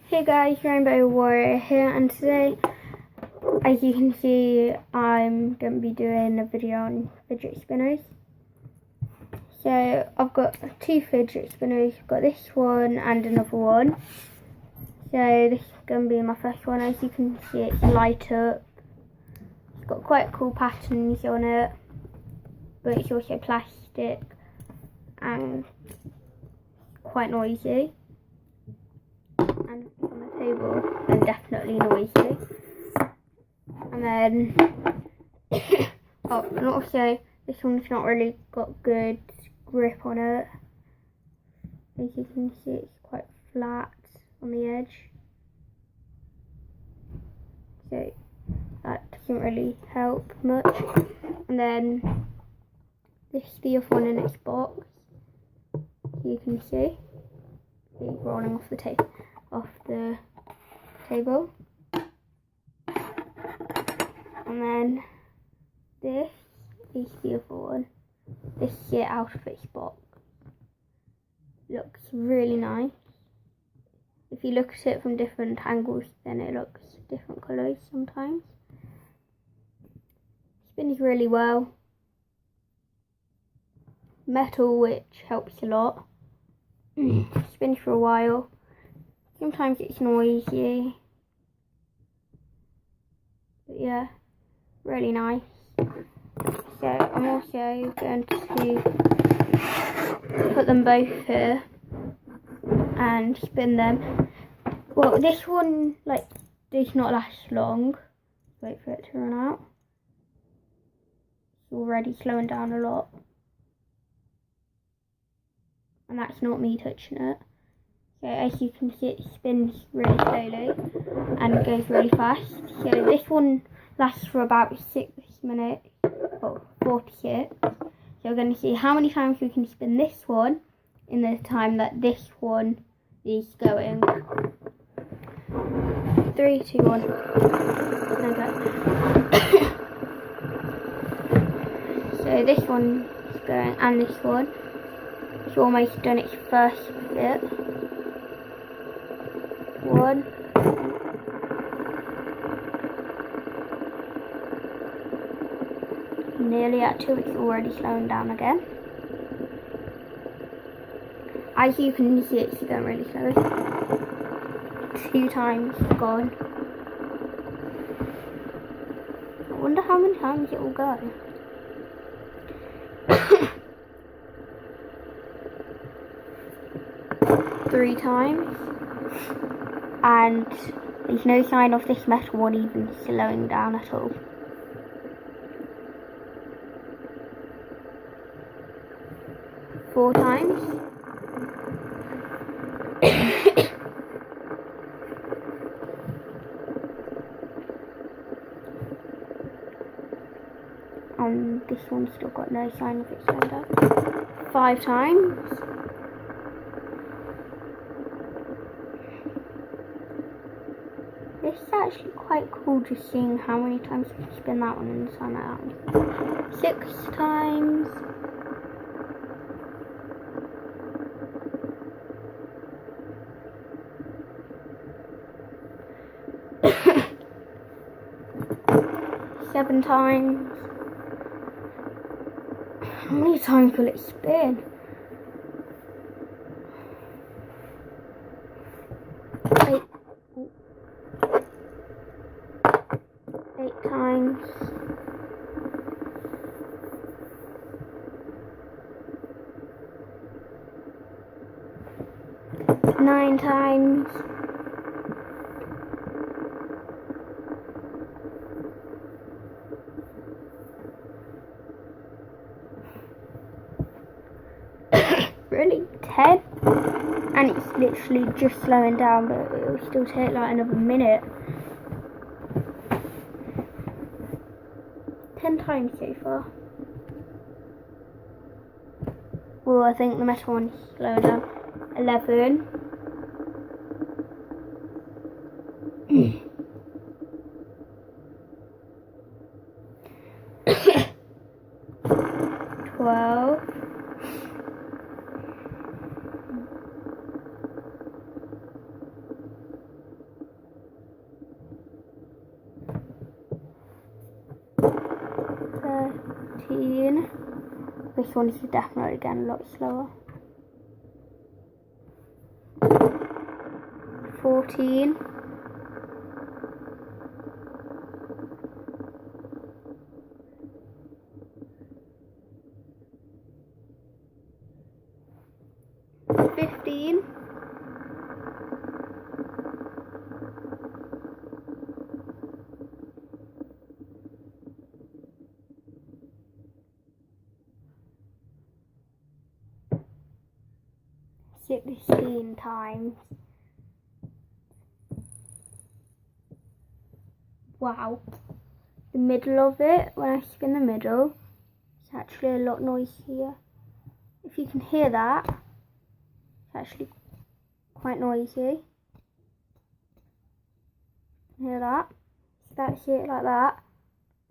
Hey guys, Rainbow Warrior here, and today, as you can see, I'm going to be doing a video on fidget spinners. So I've got two fidget spinners. I've got this one and another one. So this is going to be my first one. As you can see, it's light up. It's got quite cool patterns on it, but it's also plastic and quite noisy. And on the table, and definitely noisy. And then, oh, and also this one's not really got good grip on it. As you can see, it's quite flat on the edge, so that doesn't really help much. And then this is the other one in its box. You can see it's rolling off the table. And then this is the other one. This is it out of its box. Looks really nice. If you look at it from different angles, then it looks different colours sometimes. Spins really well. Metal, which helps a lot. Spins for a while. Sometimes it's noisy, but yeah, really nice. So I'm also going to put them both here and spin them. Well, this one does not last long. Wait for it to run out. It's already slowing down a lot, and that's not me touching it. So as you can see, it spins really slowly and goes really fast. So this one lasts for about 6 minutes, or 46. So we're going to see how many times we can spin this one in the time that this one is going. 3, 2, 1. Okay. So this one is going, and this one. It's almost done its first bit. 1. Nearly at 2, it's already slowing down again. As you can see, it's going really slow. 2 times gone. I wonder how many times it will go. 3 times. And there's no sign of this metal one even slowing down at all. 4 times. And this one's still got no sign of it slowing down. 5 times. This is actually quite cool, just seeing how many times you can spin that one and sign that out. 6 times. 7 times. How many times will it spin? 8 times. 9 times. 10. And it's literally just slowing down, but it will still take like another minute. 10 times so far. Well, I think the metal one's slowing down. 11. 12. 13. 13. This one is definitely getting a lot slower. 14. 15. 16 times. Wow. The middle of it, when I spin the middle, it's actually a lot noisier. If you can hear that, it's actually quite noisy. Hear that? So that's it like that,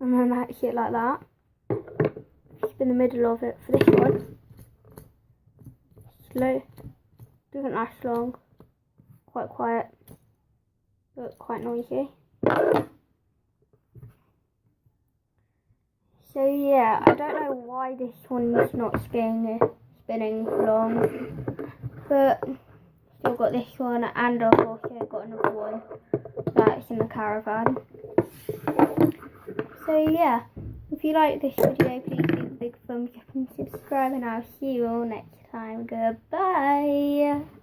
and then that's it like that. If you spin the middle of it for this one, slow, doesn't last long, quite quiet, but quite noisy. So yeah, I don't know why this one's not spinning long, but still got this one, and I've also got another one that's in the caravan. So yeah, if you like this video, please leave a big thumbs up and subscribe, and I'll see you all next time. Goodbye.